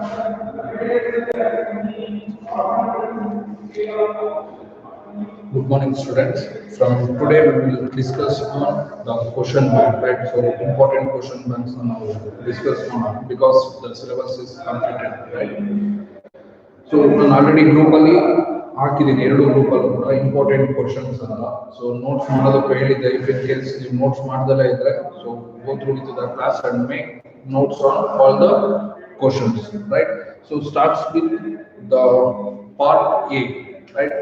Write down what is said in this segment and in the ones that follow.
Good morning, students. From today, we will discuss on the question bank, right? So, important question banks on our discuss on because the syllabus is completed, right? So, ನಾನು already group ಅಲ್ಲಿ ಹಾಕಿದ್ದೀನಿ ಎರಡು group ಅಲ್ಲಿ ಕೂಡ important questions ಅಂತ so notes ಮಾಡೋದಕ್ಕೆ ಹೇಳಿದ್ದೆ if in case ನೀವು ನೋಟ್ಸ್ ಮಾಡ್ದಲೇ ಇದ್ರೆ so go through with the class and make notes on all the questions, right? So starts with the part A, right?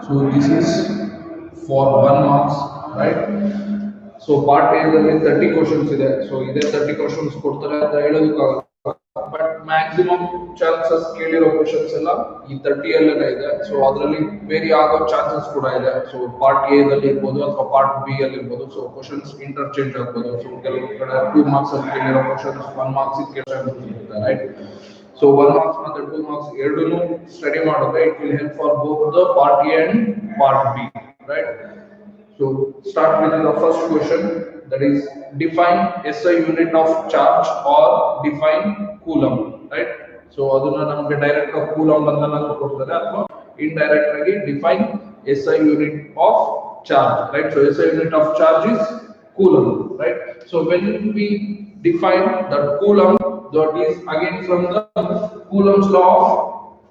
So this is for 1 marks, right? So part A ದಲ್ಲಿ 30 questions ಇದೆ. So ಇದೇ 30 questions ಕೊಡ್ತಾರೆ ಅಂತ ಹೇಳೋದಕ್ಕಾಗಲ್ಲ. But maximum chances ಕೇಳಿರೋ questions ಎಲ್ಲ ಈ 30 ಅಲ್ಲೇ ಇದೆ. So ಅದರಲ್ಲಿ ವೇರಿ ಆಗೋ chances ಕೂಡ ಇದೆ. So part A ದಲ್ಲಿ ಇರಬಹುದು ಅಥವಾ part B ಅಲ್ಲಿ ಇರಬಹುದು. So questions interchange ಆಗಬಹುದು. So ಕೆಲವು ಕಡೆ 2 marks ಅಲ್ಲಿ ಕೇಳಿರೋ questions 1 marks ಗೆ chances ಇರುತ್ತೆ, right? So 1 marks ಮತ್ತು 2 marks ಎರಡನ್ನೂ ಸ್ಟಡಿ ಮಾಡಿದ್ರೆ it will help for both the part A and part B, right? So start with the first question, that is define SI unit of charge or define coulomb, right? So aduna namage direct coulomb anta nanu kodtare athwa indirect agi define SI unit of charge, right? So SI unit of charge is coulomb, right? So when we define the coulomb, that is again from the Coulombs law of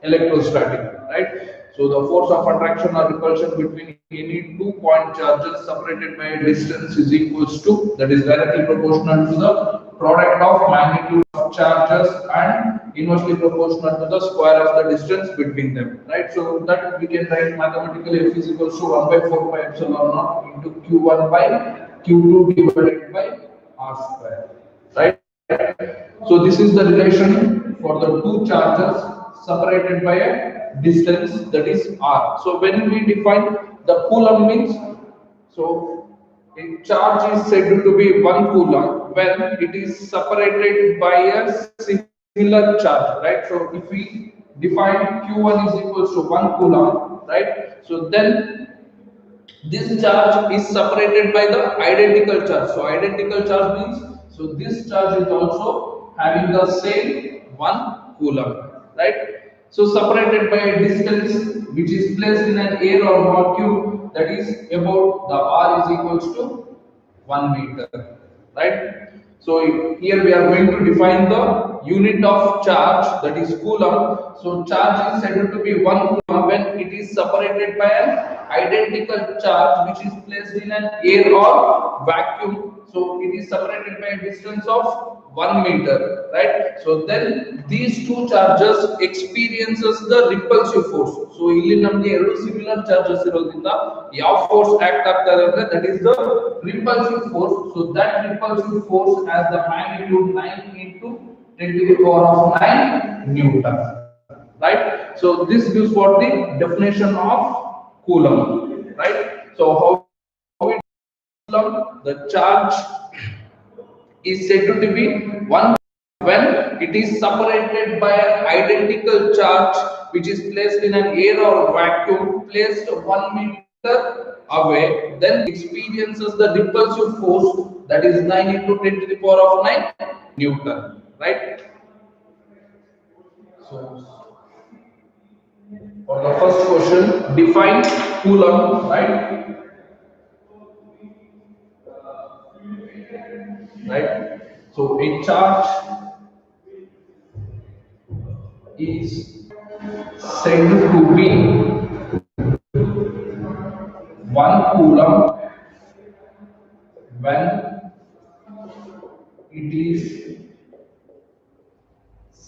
electrostatic, right? So the force of attraction or repulsion between any 2 point charges separated by a distance is equals to, that is directly proportional to the product of magnitude of charges and inversely proportional to the square of the distance between them, right? So that we can write mathematically F is equals to 1 by 4 pi epsilon naught into Q1 by Q2 divided by R square, right? So this is the relation for the 2 charges separated by a distance, that is R. So when we define the coulomb means, so a charge is said to be 1 coulomb when it is separated by a similar charge, right? So if we define Q1 is equals to 1 coulomb, right? So then this charge is separated by the identical charge. So identical charge means, so this charge is also having the same 1 coulomb, right? So separated by a distance which is placed in an air or vacuum, that is about the R is equals to 1 meter, right? So here we are going to define the unit of charge, that is coulomb. So charge is said to be 1 coulomb when it is separated by an identical charge which is placed in an air or vacuum. So it is separated by a distance of 1 meter, right? So then these 2 charges experiences the repulsive force. So ಇಲ್ಲಿ ನಮಗೆ ಎರಡು similar charges ಇರೋದ್ರಿಂದ ಯಾವ force act ಆಗ್ತಾರೆ ಅಂದ್ರೆ that is the repulsive force. So that repulsive force has the magnitude 9 into 10 to the power of 9 Newton, right? So this gives what the definition of coulomb, right? So how it coulomb, the charge is said to be 1 when it is separated by an identical charge which is placed in an air or vacuum placed 1 meter away, then experiences the repulsive force, that is 9 into 10 to the power of 9 Newton, right? So for the first question, define coulomb, right? Right? So a charge is said to be 1 coulomb when it is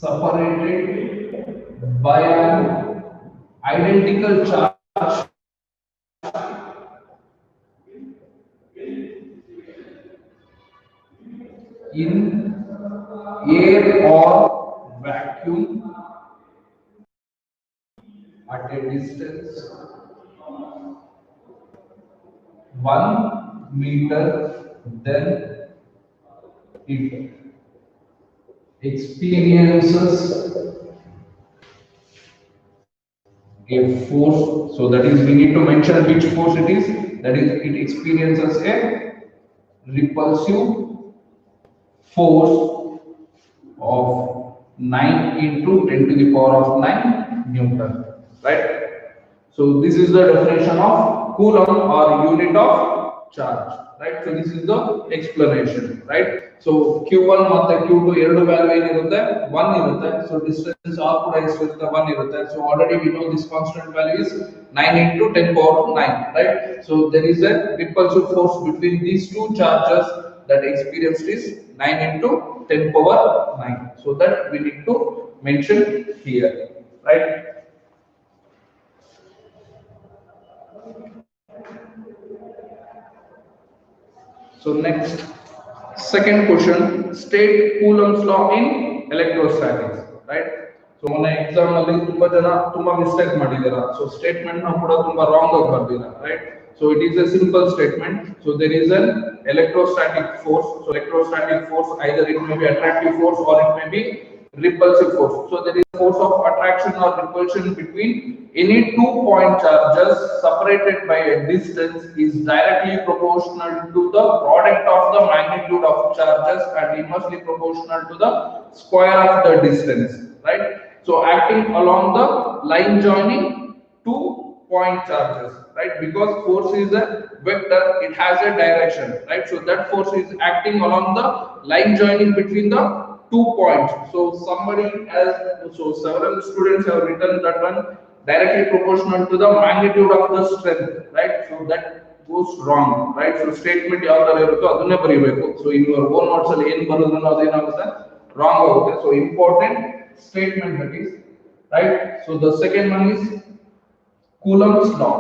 separated by an identical charge in air or vacuum at a distance 1 meter, then it experiences a force. So that is, we need to mention which force it is. That is, it experiences a repulsive force of 9 into 10 to the power of 9 Newton, right? So this is the definition of Coulomb or unit of charge, right? So this is the explanation, right? So Q1 ಮತ್ತೆ Q2 ಎರಡು value ಏನಿರುತ್ತೆ 1 ಇರುತ್ತೆ. So distance R ಕೂಡ ಎಷ್ಟಿರುತ್ತೆ 1 ಇರುತ್ತೆ. So already we know this constant value is 9 into 10 power 9, right? So there is a repulsive force between these two charges that experienced is 9 into 10 power 9. So that we need to mention here, right? So next, second question, state Coulombs law in electrostatics, right? So on exam alli tumba jana tumba mistake madidira. So statement na kuda tumba wrong agi bardira, right? So it is a simple statement. So there is an electrostatic force. So electrostatic force, either it may be attractive force or it may be repulsive force. So there is force of attraction or repulsion between any 2-point charges separated by a distance is directly proportional to the product of the magnitude of charges and inversely proportional to the square of the distance, right? So acting along the line joining 2-point charges, right? Because force is a vector, it has a direction, right? So that force is acting along the line joining between the 2 points. So somebody has, so several students have written that one directly proportional to the magnitude of the strength, right? So that goes wrong, right? So statement ಯಾವ ತರ ಇರುತ್ತೋ ಅದನ್ನೇ ಬರೀಬೇಕು. So in your own notes ಅಲ್ಲಿ ಏನು ಬರೋದನ್ನ ಅದೇನಾಗುತ್ತೆ wrong ಆಗುತ್ತೆ. So important statement that is, right? So the second one is Coulombs law.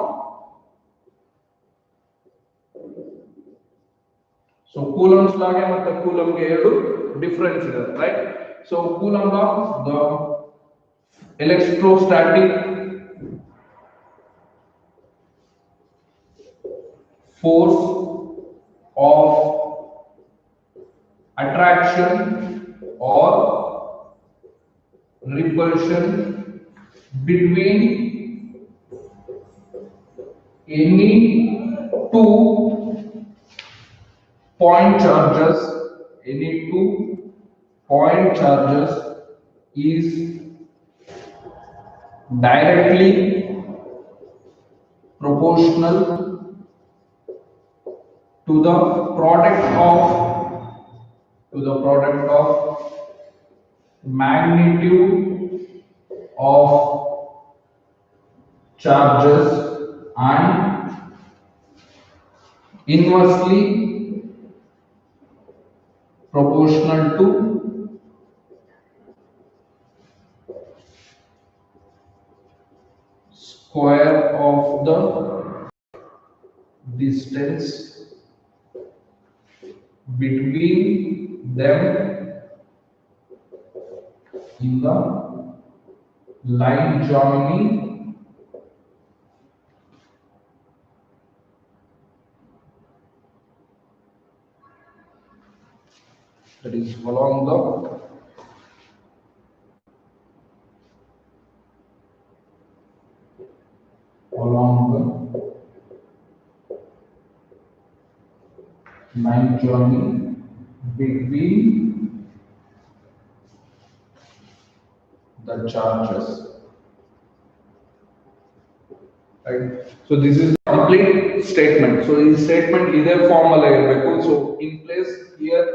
So Coulombs law ಗೆ ಮತ್ತೆ Coulomb ಗೆ ಎರಡು difference ಇದೆ, right? So Coulomb law, the electrostatic force of attraction or repulsion between any 2-point charges, any 2-point charges is directly proportional to the product of magnitude of charges and inversely proportional to square of the distance between them in the line joining that is along the line joining between the charges, right? So this is complete statement. So in statement either formula irbeku. So in place here,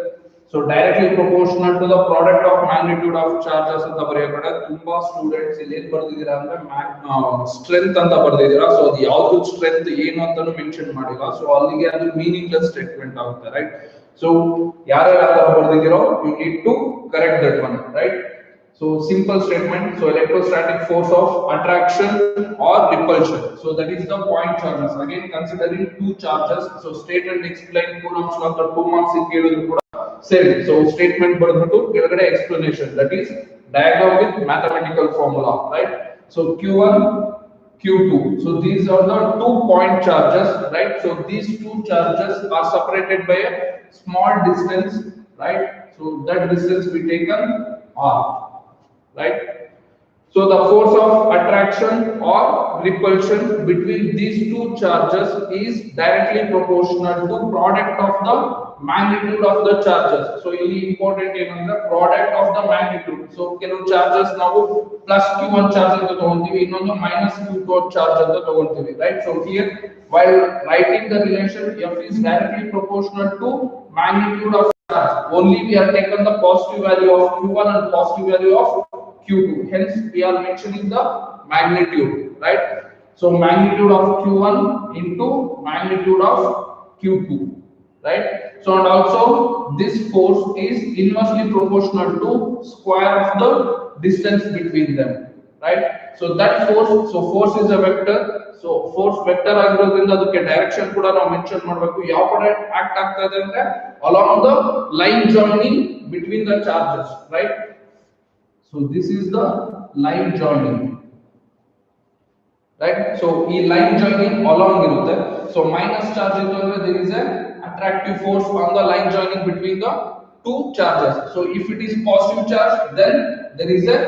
so directly proportional to the product of magnitude of charges anta bariyakade ತುಂಬಾ students ಇಲ್ಲಿ ಏನು ಬರ್ದಿದ್ದೀರಾ ಅಂದ್ರೆ strength ಅಂತ ಬರ್ದಿದ್ದೀರಾ. So ಅದು ಯಾವುದು strength ಏನು ಅಂತಾನು mention ಮಾಡಿಲ್ಲ. ಸೊ ಅಲ್ಲಿಗೆ ಅದು ಮೀನಿಂಗ್ಲೆಸ್ ಸ್ಟೇಟ್ಮೆಂಟ್ ಆಗುತ್ತೆ, ರೈಟ್? ಸೊ ಯಾರ್ಯಾರು ಬರ್ದಿದ್ದೀರೋ you need to correct that one, right? So simple statement. So electrostatic force of attraction or repulsion. So that is the point charges. Again considering two charges. So state and explain Coulombs law the 2 marks in ಕೇಳಿದ್ರು ಕೂಡ same. So statement ಬರ್ಬಿಟ್ಟು ಕೆಳಗಡೆ explanation. That is diagram with mathematical formula, right? So Q1, Q2. So these are the 2-point charges, right? So these two charges are separated by a small distance, right? So that distance we taken R, right? So the force of attraction or repulsion between these two charges is directly proportional to product of the magnitude of the charges. So ಇಲ್ಲಿ important ಏನಂದ್ರೆ product of the magnitude. So ಕೆಲವು charges ನಾವು plus q1 charge ಅಂತ ತಗೊಂತೀವಿ, ಇನ್ನೊಂದು minus q2 charge ಅಂತ ತಗೊಂತೀವಿ, right? So here while writing the relation f is directly proportional to magnitude of charge, only we have taken the positive value of q1 and positive value of q2, hence we are mentioning the magnitude, right? So magnitude of q1 into magnitude of q2, right? So and also this force is inversely proportional to square of the distance between them, right? So that force, so force is a vector, so force vector ಆಗಿರೋದ್ರಿಂದ ಅದಕ್ಕೆ direction ಕೂಡ ನಾವು mention ಮಾಡಬೇಕು. ಯಾವ ಕಡೆ act ಆಗ್ತಾ ಇದೆ ಅಂದ್ರೆ along the line joining between the charges, right? So this is the line joining, right? So ಈ line joining along ಇರುತ್ತೆ. So minus charge ಇತ್ತು ಅಂದ್ರೆ there is a attractive force on the line joining between the two charges. So if it is positive charge, then there is a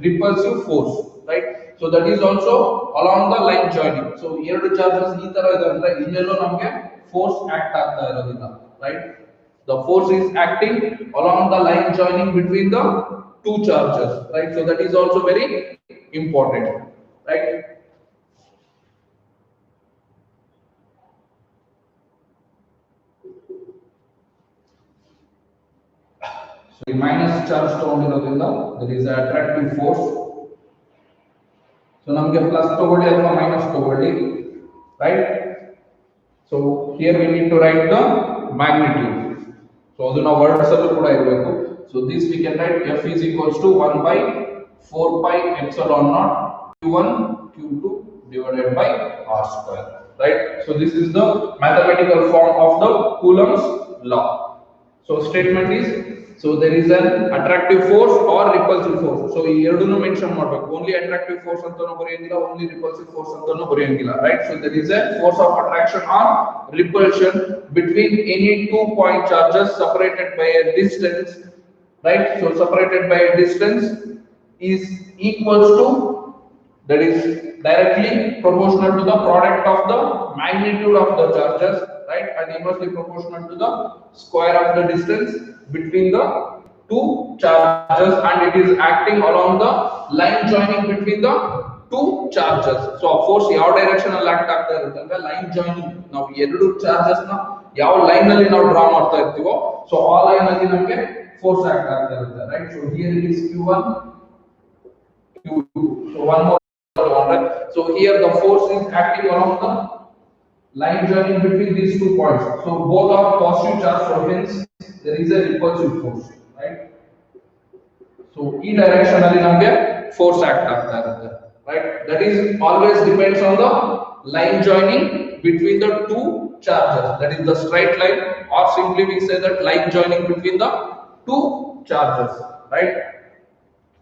repulsive force, right? So that is also along the line joining. So ಎರಡು charges ಈ ತರ ಇದೆ ಅಂದ್ರೆ ಇನ್ನೆಲ್ಲೋ ನಮಗೆ force act ಆಗ್ತಾ ಇರೋದಿಲ್ಲ, right? The force is acting along the line joining between the two charges, right? So that is also very important, right? So the minus charge ತಗೊಂಡಿರೋದ್ರಿಂದ there is an attractive force. So ನಮಗೆ plus ತಗೊಳ್ಳಿ ಅಥವಾ minus ತಗೊಳ್ಳಿ, right? So here we need to write the magnitude. So ಅದನ್ನ words ಅಲ್ಲೂ ಕೂಡ ಇರಬೇಕು. So this we can write f is equals to 1 by 4 pi epsilon naught q1 q2 divided by r square, right? So this is the mathematical form of the Coulombs law. So statement is, so there is an attractive force or repulsive force. So ಈ ಎರಡನ್ನು mention ಮಾಡಬೇಕು. Only attractive force ಅಂತಾನೂ ಬರೆಯಂಗಿಲ್ಲ, only repulsive force ಅಂತಾನೂ ಬರೆಯಂಗಿಲ್ಲ, right? So there is a force of attraction or repulsion between any two point charges separated by a distance, right? So separated by a distance is equals to, that is directly proportional to the product of the magnitude of the charges, right? And inversely proportional to the square of the distance between the two charges, and it is acting along the line joining between the two charges. So of course ಯಾವ direction ಅಲ್ಲಿ act ಆಗ್ತಾ ಇರುತ್ತೆ ಅಂದ್ರೆ line joining. ನಾವು ಎರಡು charges ನ ಯಾವ line ಅಲ್ಲಿ ನಾವು ಡ್ರಾ ಮಾಡ್ತಾ ಇರ್ತೀವೋ, ಸೊ ಆ ಲೈನ್ ಅಲ್ಲಿ ನಮಗೆ ಫೋರ್ಸ್ ಆಕ್ಟ್ ಆಗ್ತಾ ಇರುತ್ತೆ, right? So here it is q1 q2. So one more. So here the force is acting along the line joining between these 2 points. So both are positive charge, so hence there is a repulsive force, right? So e direction alli namage force act agta irutte, right? That is always depends on the line joining between the two charges, that is the straight line, or simply we say that line joining between the two charges, right?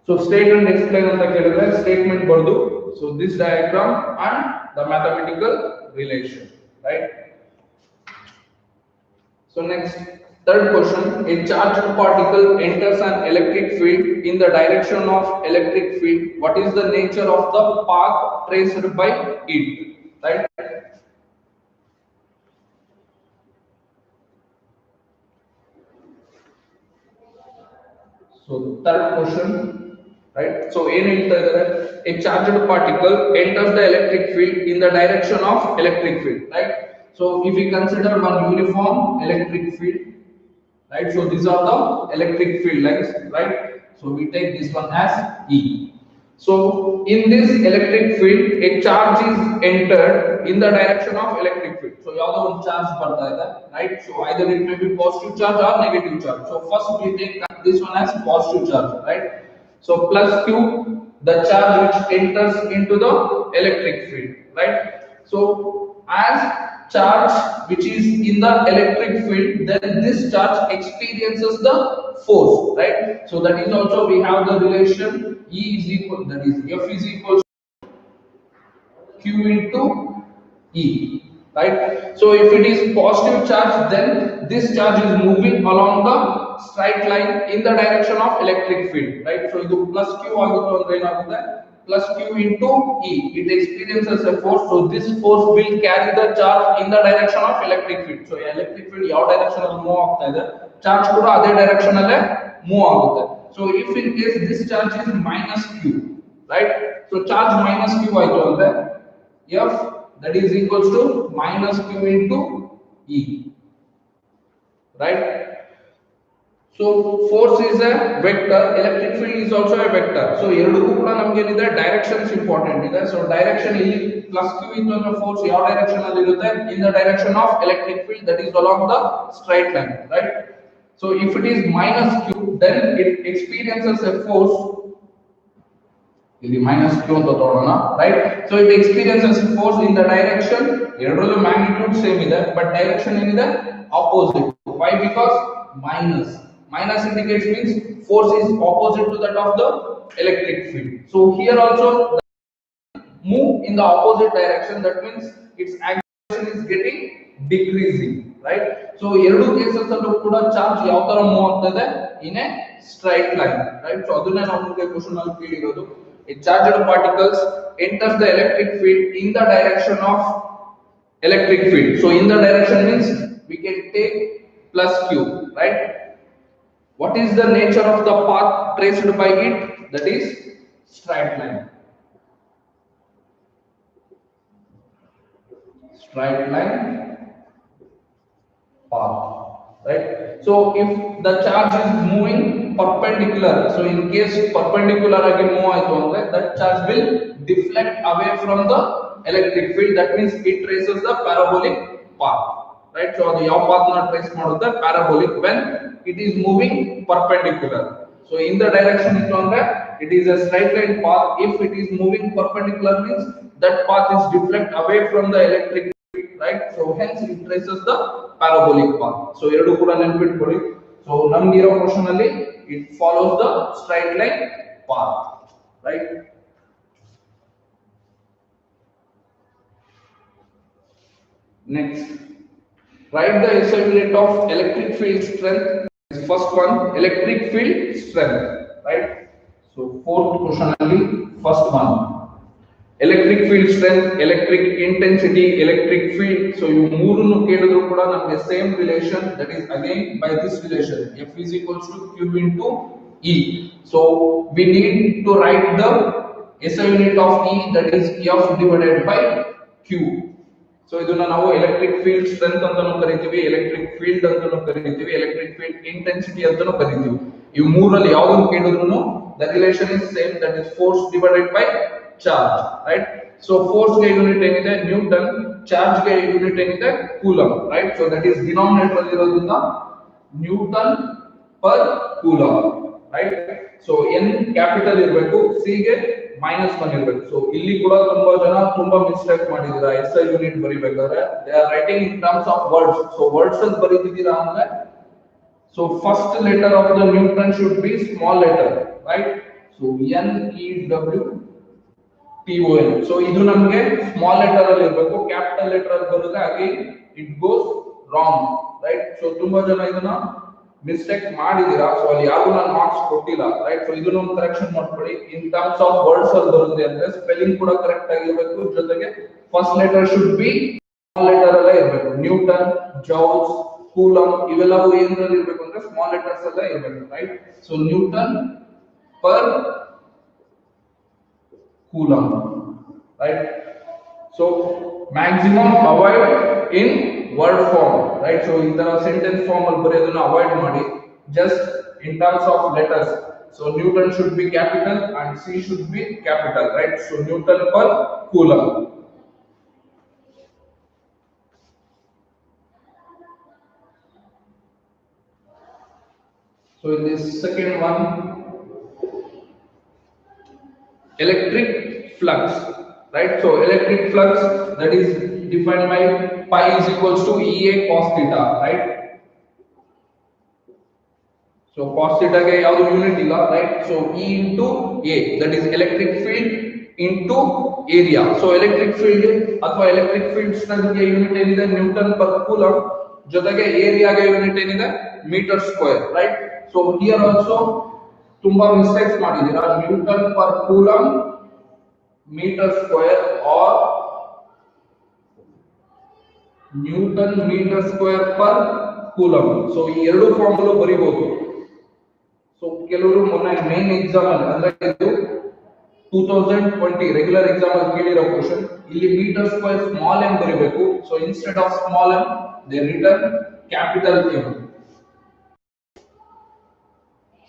So state and explain anta kelidre statement bardu, so this diagram and the mathematical relation, right? So next, third question, a charged particle enters an electric field in the direction of electric field. What is the nature of the path traced by it, right? So third question, right? So a charged particle enters the electric field in the direction of electric field, right? So if we consider one uniform electric field, right? So these are the electric field lines, right? So we take this one as E. So in this electric field, a charge is entered in the direction of electric field. So yavado one charge barta ide, right? So either it may be positive charge or negative charge. So first we take this one as positive charge, right? So plus q, the charge which enters into the electric field, right? So as charge which is in the electric field, then this charge experiences the force, right? So that is also we have the relation E is equal, that is F is equal to Q into E, right? So if it is positive charge, then this charge is moving along the straight line in the direction of electric field, right? So ಇದು plus Q ಆಗಿತ್ತು ಅಂದ್ರೆ ಏನಾಗುತ್ತೆ, plus q into E. It experiences a force, so this force will carry the charge in the direction of electric field. So electric field ಯಾವ direction ಅಲ್ಲಿ move ಆಗ್ತಾ ಇದೆ, charge ಕೂಡ ಅದೇ direction ಅಲ್ಲೇ ಮೂವ್ ಆಗುತ್ತೆ. So if in case this charge is minus q, right? So charge minus q ಆಯ್ತು ಅಂದ್ರೆ F that is equals to minus q into E, right? So force is a vector, electric field is also a vector. So ಎರಡಕ್ಕೂ ಕೂಡ ನಮಗೆ ಏನಿದೆ, directions important ಇದೆ. So direction ಇಲ್ಲಿ plus q ಇತ್ತು ಅಂದ್ರೆ ಫೋರ್ಸ್ ಯಾವ ಡೈರೆಕ್ಷನ್ ಅಲ್ಲಿ ಇರುತ್ತೆ, in the direction of electric field, that is along the straight line, right? So if it is minus q, then it experiences a force, ಇಲ್ಲಿ minus q ಅಂತ ತಗೊಳ್ಳೋಣ, right? So it experiences force in the direction, ಎರಡರಲ್ಲೂ magnitude same ಇದೆ, but direction ಏನಿದೆ, opposite. Why? Because minus indicates means force is opposite to that of the electric field. So here also move in the opposite direction, that means its acceleration is getting decreasing, right? So ಎರಡು cases ಅಲ್ಲೂ ಕೂಡ charge ಯಾವ ತರ move ಆಗ್ತದೆ, in a straight line, right? So ಅದನ್ನೇ ನಾವು ನಿಮಗೆ question ಅಲ್ಲಿ ಕೇಳಿರೋದು. A charged particles enters the electric field in the direction of electric field. So in the direction means we can take plus q, right? What is the nature of the path traced by it? That is straight line. Straight line path, right? So if the charge is moving perpendicular, so in case perpendicular agi move aitu andre, that charge will deflect away from the electric field. That means it traces the parabolic path, right? So the yav path na trace ಮಾಡುತ್ತೆ, parabolic, when it is moving perpendicular. So in the direction ittu andre it is a straight line path. If it is moving perpendicular means that path is deflect away from the electric field, right? So hence it traces the parabolic path. So ಎರಡು ಕೂಡ ನೆನಪಿಟ್ಕೊಳ್ಳಿ. So ನಮಗೆ ಇರೋ question ಅಲ್ಲಿ it follows the straight line path, right? Next, write the SI unit of electric field strength. First one, electric field strength, right? So fourth question only, first one, electric field strength, electric intensity, electric field. So you ಮೂರನ್ನು ಕೇಳಿದ್ರು ಕೂಡ ನಮಗೆ same relation, that is again by this relation, F is equals to Q into E. So we need to write the SI unit of E, that is F divided by Q. So ಇದನ್ನ ನಾವು electric field strength ಅಂತಾನೂ ಕರಿತೀವಿ, electric field ಅಂತಾನೂ ಕರಿತೀವಿ, electric field intensity ಅಂತಾನೂ ಕರಿತೀವಿ. ಈ ಮೂರಲ್ಲಿ ಯಾವುದನ್ನು ಕೇಳಿದ್ರು the relation is same, that is force divided by charge, right? So force ಗೆ ಯೂನಿಟ್ ಏನಿದೆ ನ್ಯೂಟನ್, ಚಾರ್ಜ್ ಗೆ ಯೂನಿಟ್ ಏನಿದೆ coulomb, right? So that is denominator ಅಲ್ಲಿ ಇರೋದ್ರಿಂದ Newton per coulomb, right? So n capital ಇರಬೇಕು, c ಗೆ -1 ಇರಬೇಕು. So ಇಲ್ಲಿ ಕೂಡ ತುಂಬಾ ಜನ ತುಂಬಾ ಮಿಸ್ಟೇಕ್ ಮಾಡಿದಿರಾ SI ಯೂನಿಟ್ ಬರಿಬೇಕಾದ್ರೆ, they are writing in terms of words. So words ಅಲ್ಲಿ ಬರೀತಿದ್ದೀರಾ ಅಂದ್ರೆ, so first letter of the Newton should be small letter, right? So N E W T O N. So ಇದು ನಮಗೆ small letter ಅಲ್ಲಿ ಇರಬೇಕು, capital letter ಅಲ್ಲಿ ಬರುತ್ತೆ again it goes wrong, right? So ತುಂಬಾ ಜನ ಇದನ್ನ ಮಿಸ್ಟೇಕ್ ಮಾಡಿದಿರಾ. ಸೊ ಅಲ್ಲಿ ಯಾರು ನಾನು ಮಾರ್ಕ್ಸ್ ಕೊಟ್ಟಿಲ್ಲ, ರೈಟ್? ಸೊ ಇದನ್ನ ಒಂದು ಕರೆಕ್ಷನ್ ಮಾಡ್ಕೊಳ್ಳಿ. ಇನ್ ಟರ್ಮ್ಸ್ ಆಫ್ ವರ್ಡ್ಸ್ ಅಲ್ಲಿ ಬರುತ್ತೆ ಅಂದ್ರೆ ಸ್ಪೆಲ್ಲಿಂಗ್ ಕೂಡ ಕರೆಕ್ಟ್ ಆಗಿರಬೇಕು, ಜೊತೆಗೆ first letter should be small letter ಅಲ್ಲೇ ಇರಬೇಕು. ನ್ಯೂಟನ್, ಜೌಲ್ಸ್, ಕೂಲಂಬ್ ಇವೆಲ್ಲವೂ ಏನ್ರಲ್ಲಿ ಇರಬೇಕು ಅಂದ್ರೆ ಸ್ಮಾಲ್ ಲೆಟರ್ಸ್ ಅಲ್ಲೇ ಇರಬೇಕು, right? So newton per coulomb, right? So maximum avoid in word form, right? So ಈ ತರ ಸೆಂಟೆನ್ಸ್ ಫಾರ್ಮ್ ಅಲ್ಲಿ ಬರೆಯೋದನ್ನ ಅವಾಯ್ಡ್ ಮಾಡಿ, just in terms of letters. So newton should be capital and C should be capital, right? So newton per coulomb. So in this second one, electric flux, right? So electric flux, that is defined by pi is equals to EA cos theta, right? So cos theta ge yadu unit illa, right? So E into A, that is electric field into area. So electric field athwa electric field strength ge unit enide Newton per coulomb, jotege area ge unit enide meter square, right? So here also ತುಂಬಾ mistakes ಮಾಡಿದೀರಾ. Newton per coulomb meter square or Newton meter square per coulomb. So ಈ ಎರಡು formula ಬರಿಬಹುದು. So ಕೆಲವರು ಮೊನ್ನೆ main exam ಅಲ್ಲಿ ಅಂದ್ರೆ ಇದು 2020 regular exam ಅಲ್ಲಿ ಕೇಳಿರೋ ಕ್ವೆಶ್ಚನ್ ಇಲ್ಲಿ ಮೀಟರ್ ಸ್ಕ್ವೇರ್ ಸ್ಮಾಲ್ m ಬರಿಬೇಕು. So instead of small m they written capital M.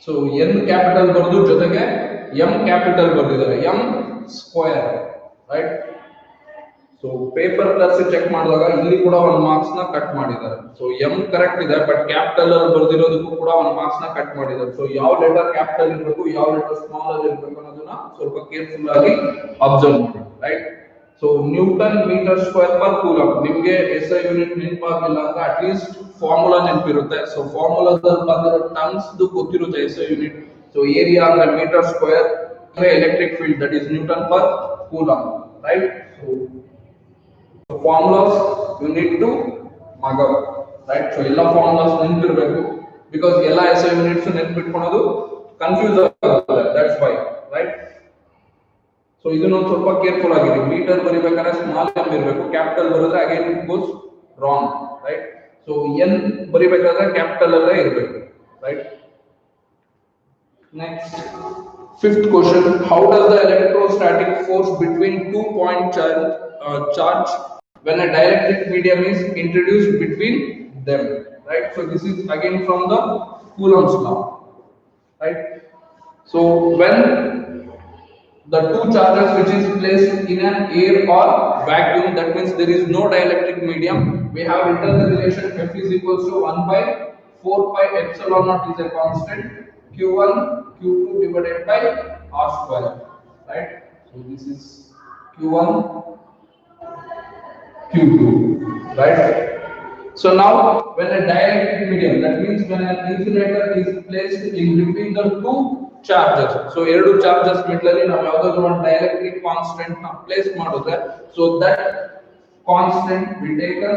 So n capital ಬರೆದು ಜೊತೆಗೆ m ಕ್ಯಾಪಿಟಲ್ ಬರೆದಿದ್ದಾರೆ m square right. So paper ತರಿಸಿ ಚೆಕ್ ಮಾಡಿದಾಗ ಇಲ್ಲಿ ಕೂಡ 1 ಮಾರ್ಕ್ಸ್ ನ ಕಟ್ ಮಾಡಿದ್ದಾರೆ. ಸೊ m ಕರೆಕ್ಟ್ ಇದೆ ಬಟ್ ಕ್ಯಾಪಿಟಲ್ ಅಲ್ಲಿ ಬರೆದಿರೋದಕ್ಕೂ ಕೂಡ 1 ಮಾರ್ಕ್ಸ್ ನ ಕಟ್ ಮಾಡಿದ್ದಾರೆ. ಸೊ ಯಾವ ಲೆಟರ್ ಕ್ಯಾಪಿಟಲ್ ಇರಬೇಕು ಯಾವ ಲೆಟರ್ ಸ್ಮಾಲ್ ಅಲ್ಲಿ ಇರಬೇಕು ಅನ್ನೋದನ್ನ ಸ್ವಲ್ಪ ಕೇರ್ಫುಲ್ ಆಗಿ ಅಬ್ಸರ್ವ್ ಮಾಡಿ right. So newton metre square per coulomb ನಿಮಗೆ SI ಯೂನಿಟ್ ನೆನಪಾಗಿಲ್ಲ ಅಂದ್ರೆ ಅಟ್ ಲೀಸ್ಟ್ ಫಾರ್ಮುಲಾ ನೆನಪಿರುತ್ತೆ. ಸೊ ಫಾರ್ಮುಲಾದಲ್ಲಿ ಬಂದಿರೋ ಟರ್ಮ್ಸ್ ಗೊತ್ತಿರುತ್ತೆ SI ಯೂನಿಟ್. ಸೊ ಏರಿಯಾ ಅಂದ್ರೆ metre square, electric field that is newton per coulomb right. So formulas you need to mug up right. So ಎಲ್ಲ formulas ನೆನಪಿರಬೇಕು because ಎಲ್ಲ SI ಯೂನಿಟ್ಸ್ ನೆನಪಿಟ್ಕೊಳ್ಳೋದು confuse ಆಗುತ್ತೆ, that's why right. ಸೊ ಇದನ್ನ ಸ್ವಲ್ಪ careful ಆಗಿರಿ. Metre ಬರಿಬೇಕಾದ್ರೆ ಸ್ಮಾಲ್ m ಇರಬೇಕು, ಕ್ಯಾಪಿಟಲ್ ಬರೆದ್ರೆ again it goes wrong right. So n ಬರಿಬೇಕಾದ್ರೆ ಕ್ಯಾಪಿಟಲ್ ಅಲ್ಲೇ ಇರಬೇಕು right. Next, fifth question, how does the electrostatic force between 2 point charge when a dielectric medium is introduced between them right. So this is again from the Coulombs law right. So when the two charges which is placed in an air or vacuum, that means there is no dielectric medium, we have written the relation F is equals to 1 by 4 pi epsilon naught is a constant, Q1 Q2 divided by R square right. So this is Q1 Q2 right. So now when a dielectric medium, that means when an insulator is placed in between the two charges, so ಎರಡು charges ಮಿಡ್ಲಲ್ಲಿ ನಾವು ಯಾವುದಾದ್ರೂ ಒಂದು dielectric constant ನ place ಮಾಡಿದ್ರೆ, so that constant will taken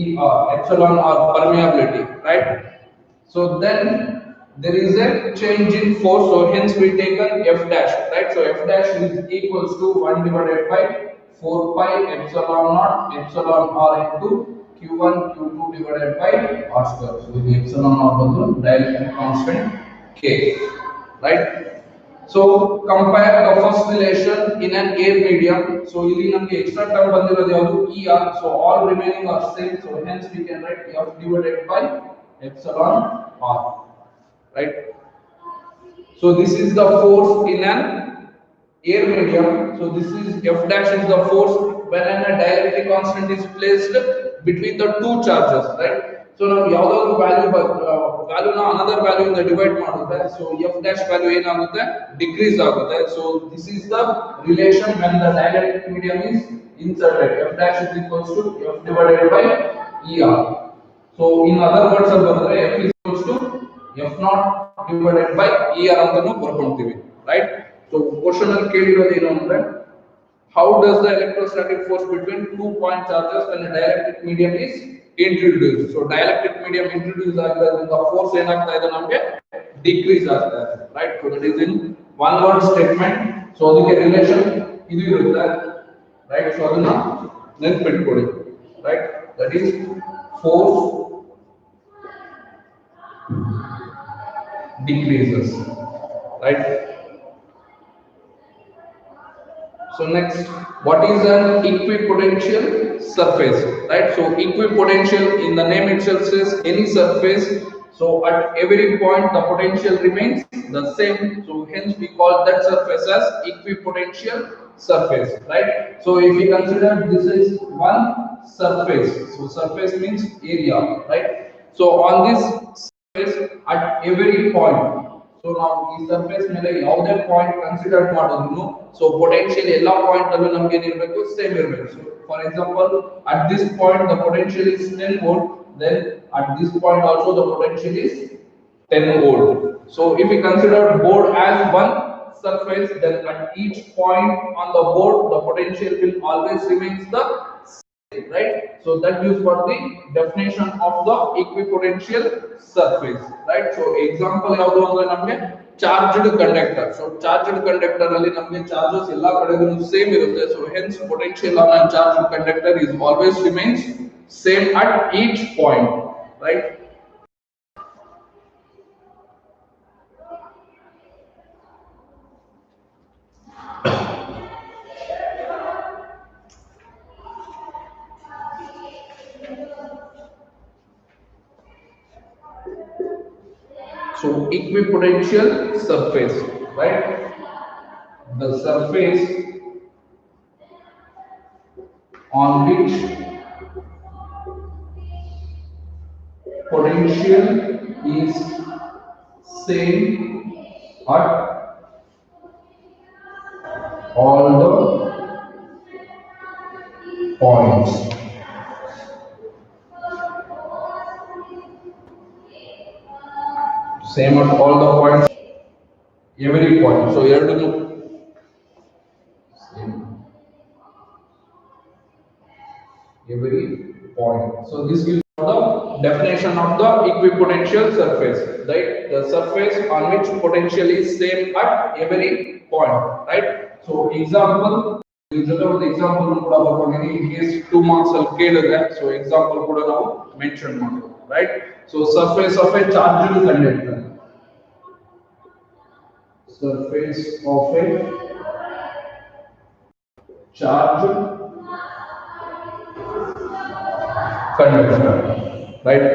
ER epsilon or permeability right. So then there is a change in force, so hence we taken F dash right. So F dash is equals to 1 divided by 4 pi epsilon naught epsilon r into Q1 Q2 divided by R square. So the epsilon naught ಬಂದು dielectric constant K right. So compare the first relation in an air medium. So ಇಲ್ಲಿ ನಮಗೆ extra term ಬಂದಿರೋದು ಯಾವುದು ER. So all remaining are same, so hence we can write F divided by epsilon r right. So this is the force in an air medium. So this is F dash is the force when a dielectric constant is placed between the two charges right. So now ಯಾವುದಾದ್ರೂ ವ್ಯಾಲ್ಯೂನ another value ಇಂದ divide ಮಾಡಿದ್ರೆ, so F dash value ಏನಾಗುತ್ತೆ decrease ಆಗುತ್ತೆ. So this is the relation when the dielectric medium is inserted. F dash is equals to F divided by ER. So in other words ಬರೆದ್ರೆ F is equals to F naught divided by ER ಅಂತಾನು ಬರ್ಕೊಂತೀವಿ right. So question ಅಲ್ಲಿ ಕೇಳಿರೋದು ಏನು ಅಂದ್ರೆ how does the electrostatic force between 2 point charges when a dielectric medium is introduced. So dielectric medium introduce ಆಗಿರೋದ್ರಿಂದ force ಏನಾಗ್ತಾ ಇದೆ ನಮಗೆ decrease ಆಗ್ತಾ ಇದೆ right. So that is in one word statement. So ಅದಕ್ಕೆ ರಿಲೇಷನ್ ಇದು ಇರುತ್ತೆ right. So ಅದನ್ನ ನೆನಪಿಟ್ಕೊಳ್ಳಿ right. That is force decreases right. So next, what is an equipotential surface right. So equipotential in the name itself says any surface, so at every point the potential remains the same, so hence we call that surface as equipotential surface right. So if we consider this is one surface, so surface means area right. So on this surface at every point, so now ಈ surface ಮೇಲೆ ಯಾವುದೇ point consider ಮಾಡೋದು, so potential ಎಲ್ಲಾ point ಅಲ್ಲೂ ನಮಗೆ ಏನಿರಬೇಕು same ಇರಬೇಕು. So for example at this point the potential is 10 volt, then at this point also the potential is 10 volt. So if we consider board as one surface, then at each point on the board the potential will always remains the same right. So that is what the definition of the equipotential surface right. So example ಯಾವುದು ಅಂದ್ರೆ ನಮಗೆ charged conductor. So charged conductor ಅಲ್ಲಿ ನಮಗೆ charges ಎಲ್ಲ ಕಡೆಗೂ same ಇರುತ್ತೆ. So hence potential on a charged conductor is always remains same at each point, right? So equipotential surface, right? The surface on which potential is same at all the points. Same at all the points, every point. So here to same every point. So this gives the definition of the equipotential surface, right? The surface on which potential is same at every point, right? So example, ಒಂದು example ಕೂಡ ಬರ್ಕೊಂಡಿನಿ in case 2 marks ಅಲ್ಲಿ ಕೇಳಿದ್ರೆ so example ಕೂಡ ನಾವು mention ಮಾಡಬಹುದು, right? So surface of a charged conductor, surface of a charged conductor, right?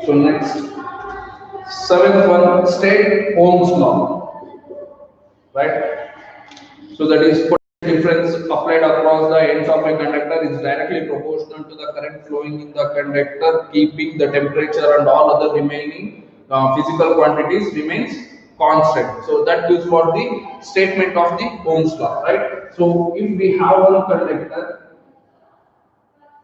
So next, seventh one, state Ohms law, right? So that is potential difference applied across the ends of a conductor is directly proportional to the current flowing in the conductor, keeping the temperature and all other remaining physical quantities remains constant. So that is for the statement of the Ohms law, right? So if we have one conductor,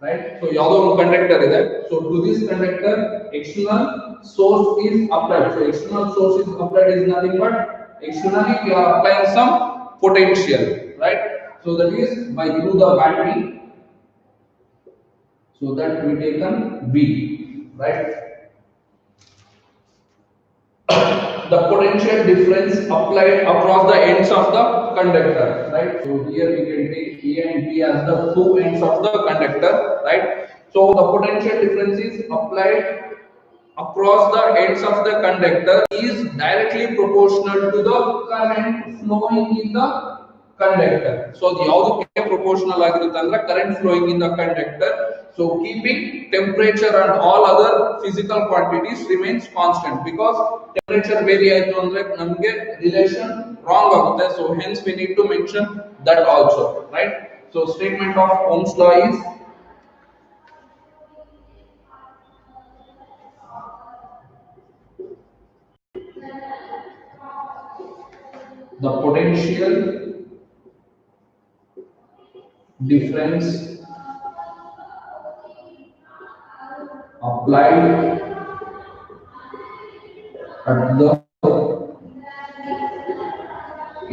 right? So ಯಾವುದೋ ಒಂದು conductor ಇದೆ. So to this conductor external source is applied. So external source is applied is nothing but externally we are applying some potential, right? So that is by through the battery. So that we taken V, right? The potential difference applied across the ends of the conductor, right? So here we can take A and B as the two ends of the conductor, right? So the potential difference is applied across the ends of the conductor is directly proportional to the current flowing in the conductor. So the ಯಾವುದಕ್ಕೆ proportional ಆಗಿರುತ್ತೆ ಅಂದ್ರೆ current flowing in the conductor. So keeping temperature and all other physical quantities remains constant, because temperature vary ಆಯ್ತು ಅಂದ್ರೆ ನಮಗೆ relation wrong ಆಗುತ್ತೆ. So hence we need to mention that also, right? So statement of Ohms law is the potential difference applied at the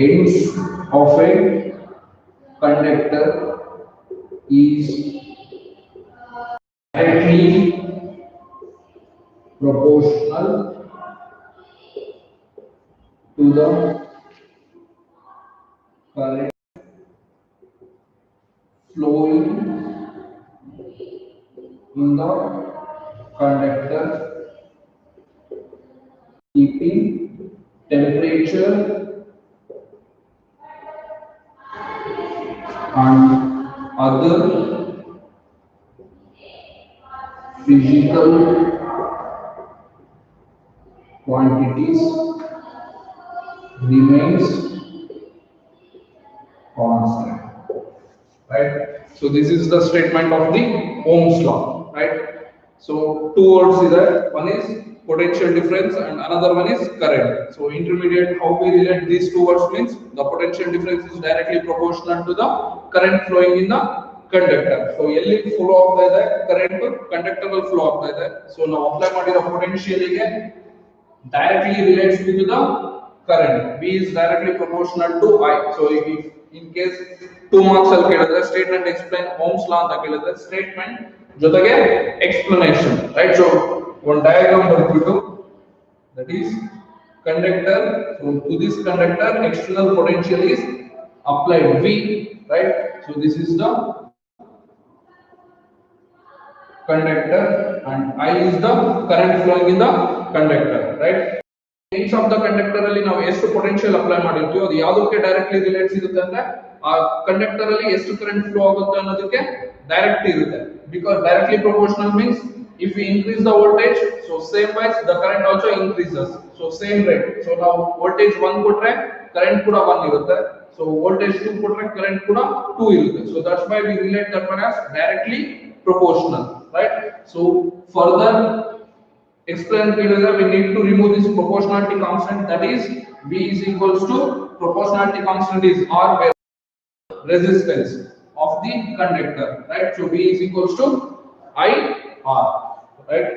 ends of a conductor is directly proportional to the current flowing in the conductor, keeping temperature and other physical quantities remains constant, right? So this is the statement of the Ohms law, right? So two words is there, one is potential difference and another one is current. So intermediate, how we relate these two words means the potential difference is directly proportional to the current flowing in the conductor. So ಎಲ್ಲಿ flow ಆಗ್ತಾ ಇದೆ current conductor ಅಲ್ಲಿ flow ಆಗ್ತಾ ಇದೆ. So ನಾವು apply ಮಾಡಿರೋ potential ಗೆ directly relates to the current. V is directly proportional to I. So if In case 2 marks ಅಲ್ಲಿ ಕೇಳಿದ್ರೆ statement explain Ohms law ಅಂತ ಕೇಳಿದ್ರೆ statement ಜೊತೆಗೆ explanation, right? So one diagram ಬರ್ಬಿಟ್ಟು, that is conductor, so to this conductor external potential is applied V, right? So this is the conductor and I is the current flowing in the conductor, right? Ends of the conductor ಅಲ್ಲಿ ನಾವು ಎಷ್ಟು potential apply ಮಾಡಿರ್ತೀವಿ ಅದು ಯಾವುದಕ್ಕೆ directly relates ಇರುತ್ತೆ ಅಂದ್ರೆ ಆ conductor ಅಲ್ಲಿ ಎಷ್ಟು ಕರೆಂಟ್ ಫ್ಲೋ ಆಗುತ್ತೆ ಅನ್ನೋದಕ್ಕೆ ಡೈರೆಕ್ಟ್ ಇರುತ್ತೆ. Because directly proportional means if we increase the voltage, so same wise the current also increases, so same rate. So ನಾವು voltage 1 ಕೊಟ್ರೆ current ಕೂಡ 1 ಇರುತ್ತೆ, so voltage 2 ಕೊಟ್ರೆ current ಕೂಡ 2 ಇರುತ್ತೆ. So that's why we relate that one as directly proportional, right? So further explain further, we need to remove this proportionality constant, that is V is equals to proportionality constant is R, where resistance of the conductor, right? So V is equals to I R, right?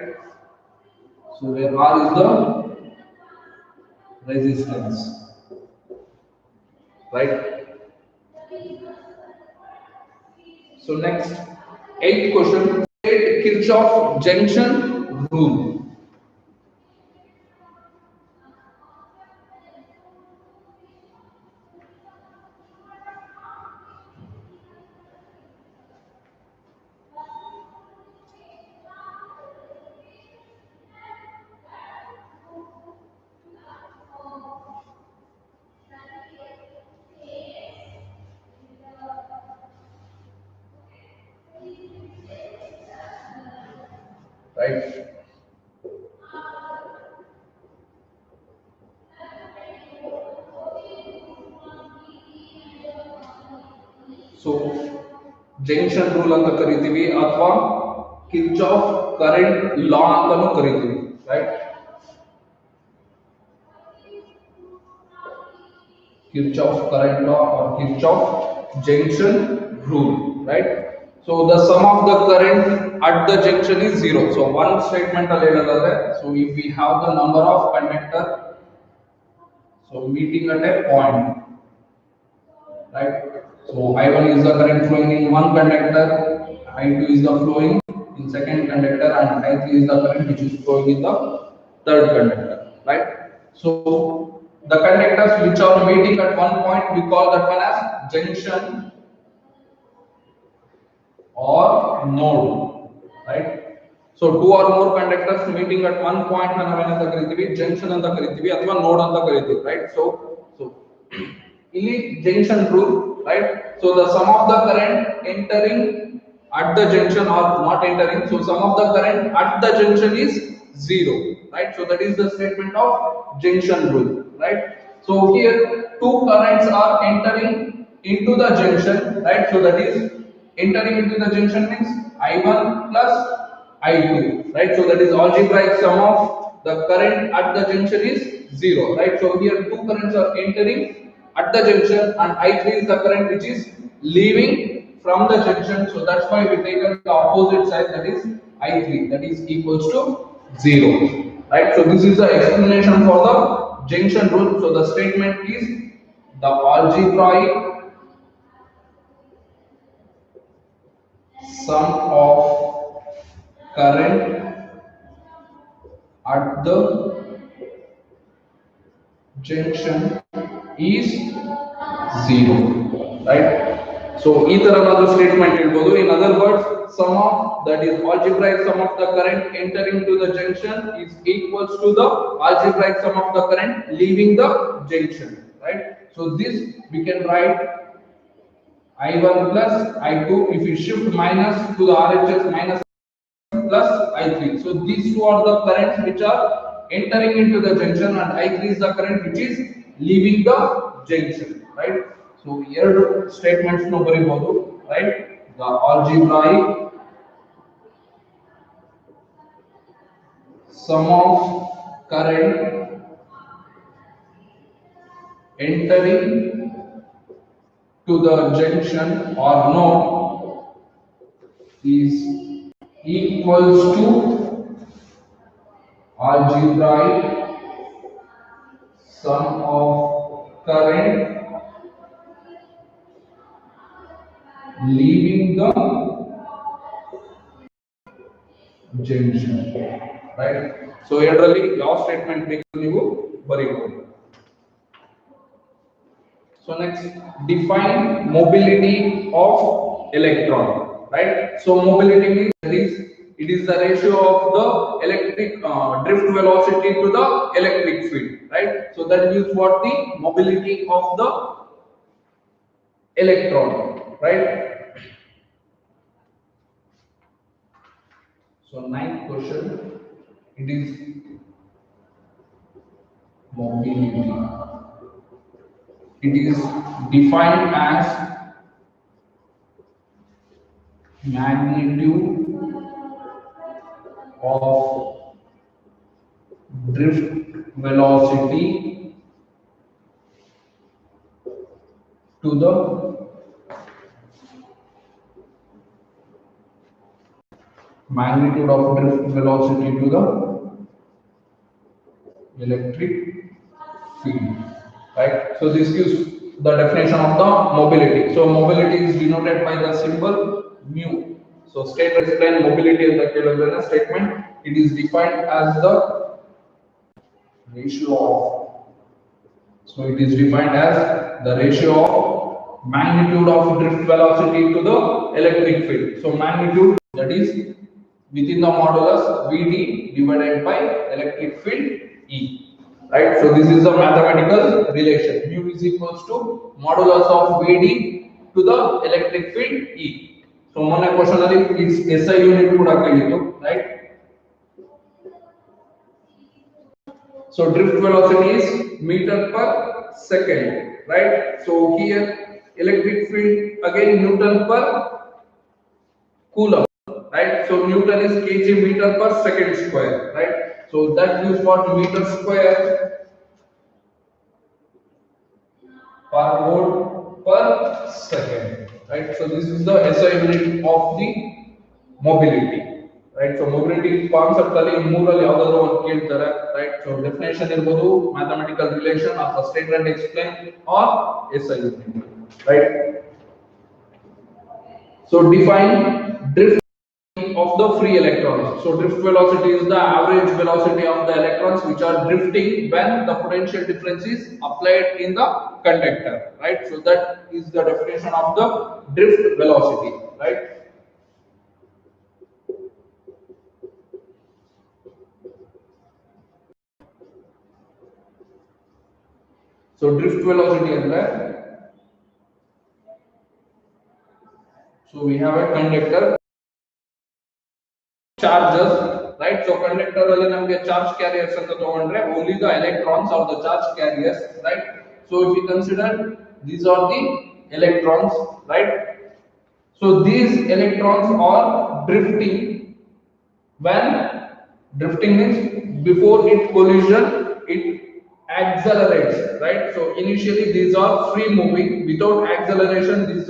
So where R is the resistance, right? So next 8th question, Kirchhoff junction rule. Right? So junction rule ಅಂತ ಕರೀತೀವಿ ಅಥವಾ Kirchhoff current law ಅಂತಾನೂ ಕರೀತೀವಿ, right? Kirchhoff current law or Kirchhoff junction rule, right? So the sum of the current at the junction is 0. So one statement ಅಲ್ಲಿ ಹೇಳೋದಾದ್ರೆ, so if we have the number of conductor, so meeting at a point, right? So I1 is the current flowing in one conductor, I2 is the flowing in second conductor, and I3 is the current which is flowing in the third conductor, right? So the conductors which are meeting at one point, we call that one as junction or node, right? So two or more conductors meeting at one point na navenanta karitivi junction anta karitivi athwa node anta karitivi, right? So illi junction rule, right? So the sum of the current entering at the junction or not entering, so sum of the current at the junction is 0, right? So that is the statement of junction rule, right? So here two currents are entering into the junction, right? So that is entering into the junction means I1 plus I2, right? So that is algebraic sum of the current at the junction is 0, right? So here two currents are entering at the junction and I3 is the current which is leaving from the junction. So that's why we take the opposite side, that is I3, that is equals to 0, right? So this is the explanation for the junction rule. So the statement is the algebraic sum of current at the junction is 0, right? So either another statement ಹೇಳ್ಬೋದು. In other words, sum of, that is algebraic sum of the current entering to the junction is equals to the algebraic sum of the current leaving the junction, right? So this we can write I1 plus I2, if you shift minus to the RHS, minus plus I3. So these two are the currents which are entering into the junction and I3 is the current which is leaving the junction, right? So here statements no ಬರಿಬಹುದು, right? The algebraic sum of current entering to the junction or node is equals to algebraic sum of current junction, right? So ಇದರಲ್ಲಿ ಯಾವ statement ಬೇಕು ನೀವು ಬರೀಬಹುದು. So next, define mobility of electron, right? So mobility means it is the ratio of the electric drift velocity to the electric field, right? So that is what the mobility of the electron, right? So ninth question, it is mobility. It is defined as magnitude of drift velocity to the magnitude of drift velocity to the electric field, right? So this gives the definition of the mobility. So mobility is denoted by the symbol mu. So state explain mobility in the Coulombs statement. It is defined as the ratio of. So it is defined as the ratio of magnitude of drift velocity to the electric field. So magnitude, that is within the modulus Vd divided by electric field E, right? So this is the mathematical relation. Mu is equals to modulus of Vd to the electric field E. So ಮೊನ್ನೆ question ಅಲ್ಲಿ SI unit ಕೂಡ ಕೇಳಿತ್ತು, right? So drift velocity is meter per second, right? So here electric field again Newton per Coulomb, right? So Newton is kg meter per second square, right? So that gives what meter square per volt per second, right? So this is the SI unit of the mobility, right? So mobility concept ಅಲ್ಲಿ ಮೂರಲ್ಲಿ ಯಾವುದಾದರೂ ಒಂದು ಕೇಳ್ತಾರೆ, right? So definition ಇರಬಹುದು, mathematical relation ಅಥವಾ statement explain or SI unit, right? So define drift of the free electrons. So drift velocity is the average velocity of the electrons which are drifting when the potential difference is applied in the conductor, right? So that is the definition of the drift velocity, right? So drift velocity andre, so we have a conductor charges, right? So conductor alli namage charge carriers anta tagondre only the electrons or the charge carriers, right? So if we consider these are the electrons, right? So these electrons are drifting when drifting means before it collision it accelerates, right? So initially these are free moving, without acceleration these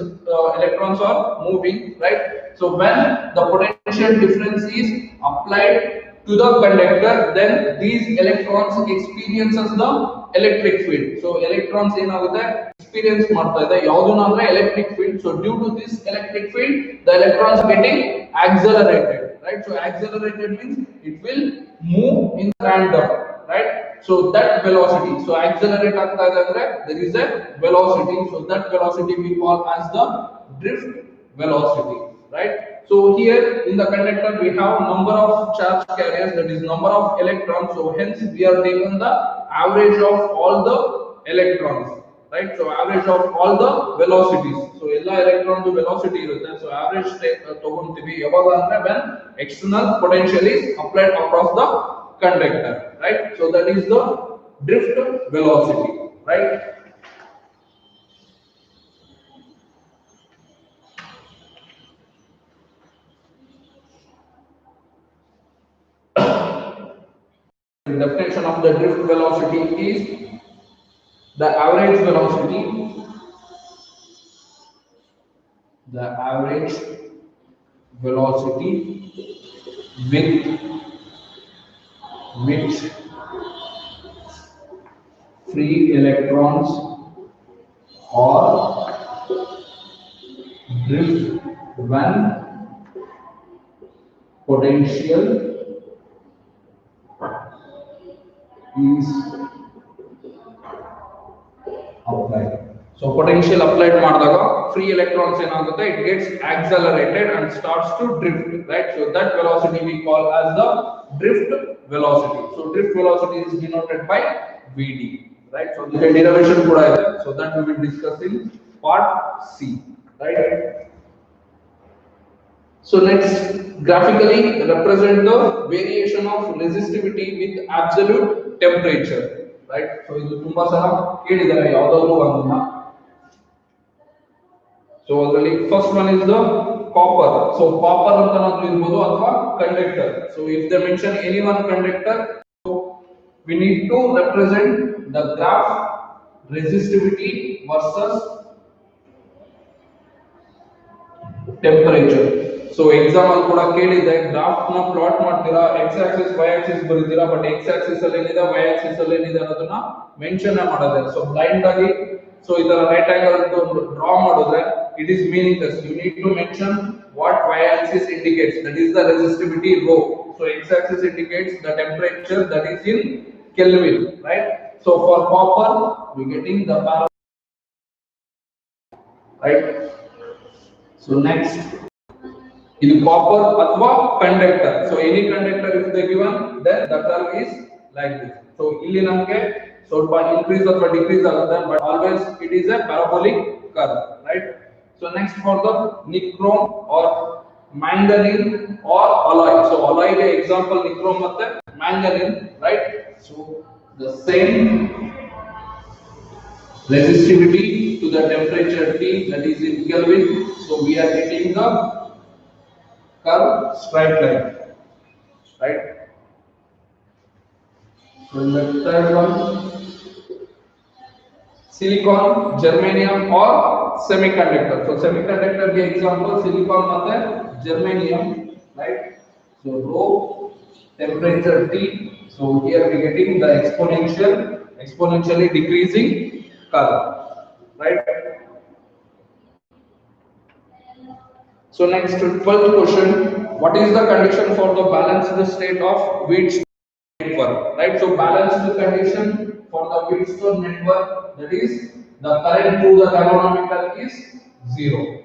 electrons are moving, right? So when the potential difference is applied to the conductor, then these electrons experiences the electric field. So electrons ಏನಾಗುತ್ತೆ experience ಮಾಡ್ತಾ ಇದೆ ಯಾವುದನ್ನ ಅಂದ್ರೆ electric field. So due to this electric field the electrons getting accelerated, right? So accelerated means it will move in random, right? So that velocity, so accelerate ಆಗ್ತಾ ಇದೆ ಅಂದ್ರೆ there is a velocity, so that velocity we call as the drift velocity, right? So here in the conductor we have number of charge carriers, that is number of electrons. So hence we are taking the average of all the electrons, right? So average of all the velocities. So ella electron the velocity irutte, so average tagontivi yavaga andre when external potential is applied across the conductor, right? So that is the drift velocity, right? The definition of the drift velocity is the average velocity with which free electrons or drift when potential is applied. So potential applied ಮಾಡಿದಾಗ free electrons ಏನಾಗುತ್ತೆ, it gets accelerated and starts to drift, right? So that velocity we call as the drift velocity. So drift velocity is denoted by Vd, right? So the derivation ಕೂಡ ಇದೆ, so that we will discuss in part C, right? So next, graphically represent the variation of resistivity with absolute temperature, right? So ಇದು ತುಂಬಾ ಸಲ ಕೇಳಿದ್ದಾರೆ ಯಾವುದಾದರೂ ಒಂದನ್ನ. So already first one is the copper. So copper ಅಂತನಾದ್ರೂ ಇರಬಹುದು ಅಥವಾ conductor. So if they mention any one conductor, so we need to represent the graph resistivity versus temperature. So example ಕೂಡ ಕೇಳಿದೆ, ಗ್ರಾಫ್ ನ ಪ್ಲಾಟ್ ಮಾಡ್ತೀರಾ, x axis y axis ಬರೀತೀರಾ, but x axis ಅಲ್ಲಿ ಏನಿದೆ y axis ಅಲ್ಲಿ ಏನಿದೆ ಅನ್ನೋದನ್ನ ಮೆನ್ಷನ್ ಮಾಡೋದೇ. ಸೊ ಬ್ಲೈಂಡ್ ಆಗಿ ಸೊ ಇದರ ರೈಟ್ ಆಂಗಲ್ ಒಂದು ಡ್ರಾ ಮಾಡಿದ್ರೆ it is meaningless. You need to mention what y axis indicates, that is the resistivity rho. So x axis indicates the temperature, that is in Kelvin, right? So for copper we getting the power, right? So next, in copper athwa conductor. So any conductor if they given, then the curve is like this. So illi namge ಸ್ವಲ್ಪ increase or decrease agutte, but always it is a parabolic curve, right? So next, for the nichrome or manganese or alloy. So alloy ke example nichrome matte manganese, right? So the same resistivity to the temperature T, that is in Kelvin. So we are getting the curve straight line, right? So in the third one, silicon, germanium or semiconductor. So semiconductor ke example silicon matte germanium, right? So rho, temperature T. So here we getting the exponentially decreasing curve, right? So next, 12th question, what is the condition for the balanced state of Wheatstone network, right? So balanced condition for the Wheatstone network, that is the current through the galvanometer is 0,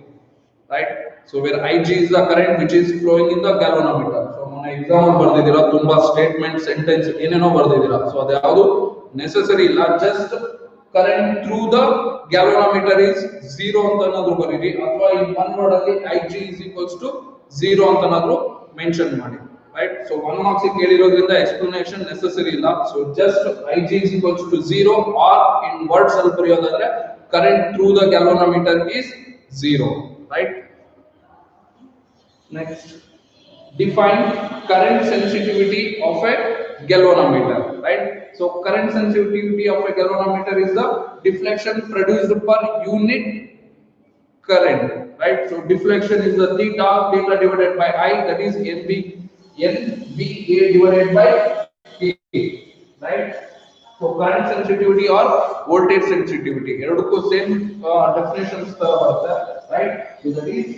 right? So where Ig is the current which is flowing in the galvanometer. So mona example bardidira, tumba statement sentence ಏನೇನೋ bardidira. So ಅದು ಯಾವುದು necessary ಇಲ್ಲ, just current through the galvanometer is 0 ಅಂತ ಅನ್ನೋದು ಬರೀರಿ, ಅಥವಾ in one word ಅಲ್ಲಿ Ig is equals to 0 ಅಂತ ಅನ್ನೋದು ಮೆನ್ಷನ್ ಮಾಡಿ, right? So 1 marks ಕೇಳಿರೋದ್ರಿಂದ explanation necessary ಇಲ್ಲ. So just Ig is equals to 0, or in words ಅಲ್ಲಿ ಬರೆಯೋದಾದ್ರೆ current through the galvanometer is 0, right? Next, define current sensitivity of a galvanometer, right? So current sensitivity of a galvanometer is the deflection produced per unit current, right? So deflection is the theta divided by I, that is NVA divided by K, right? So current sensitivity or voltage sensitivity, ಎರಡಕ್ಕೂ same definitions ತರ ಬರುತ್ತೆ, right? So that is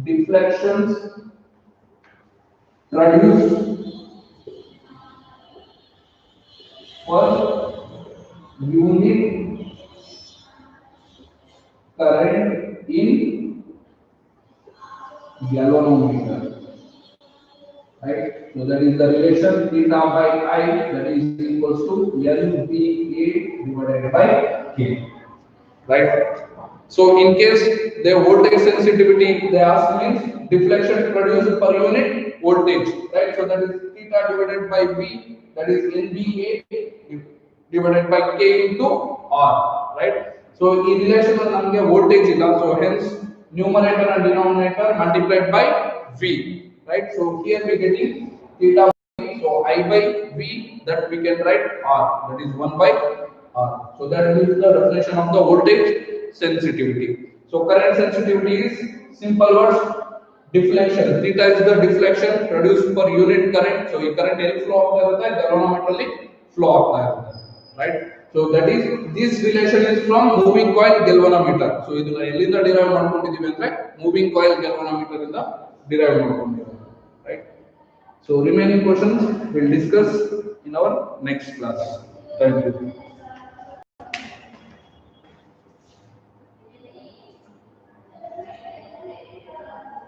deflections produced per unit current in galvanometer, right? So that is the relation theta by I, that is equals to NVA divided by K, right? So in case the voltage sensitivity they ask means deflection produced per unit voltage, right? So that is theta divided by V, that is NVA divided by K into R, right? So in relation to namge voltage illa, so hence numerator and denominator multiplied by V, right? So here we getting theta by V, so I by V, that we can write R, that is 1 by R. So that is the definition of the voltage sensitivity. So current sensitivity is simple words, deflection. Theta is the deflection produced per unit current. So ಈ current ಎಲ್ಲಿ flow ಆಗ್ತಾ ಇರುತ್ತೆ, galvanometer ಅಲ್ಲಿ flow ಆಗ್ತಾ ಇರುತ್ತೆ, right? So that is, this relation is from moving coil galvanometer. So ಇದನ್ನ ಎಲ್ಲಿಂದ derive ಮಾಡ್ಕೊಂಡಿದೀವಿ ಅಂದ್ರೆ moving coil galvanometer ಇಂದ ಡಿರೈವ್ ಮಾಡ್ಕೊಂಡಿದ್ದೀವಿ. So remaining questions we'll discuss in our next class. Thank you.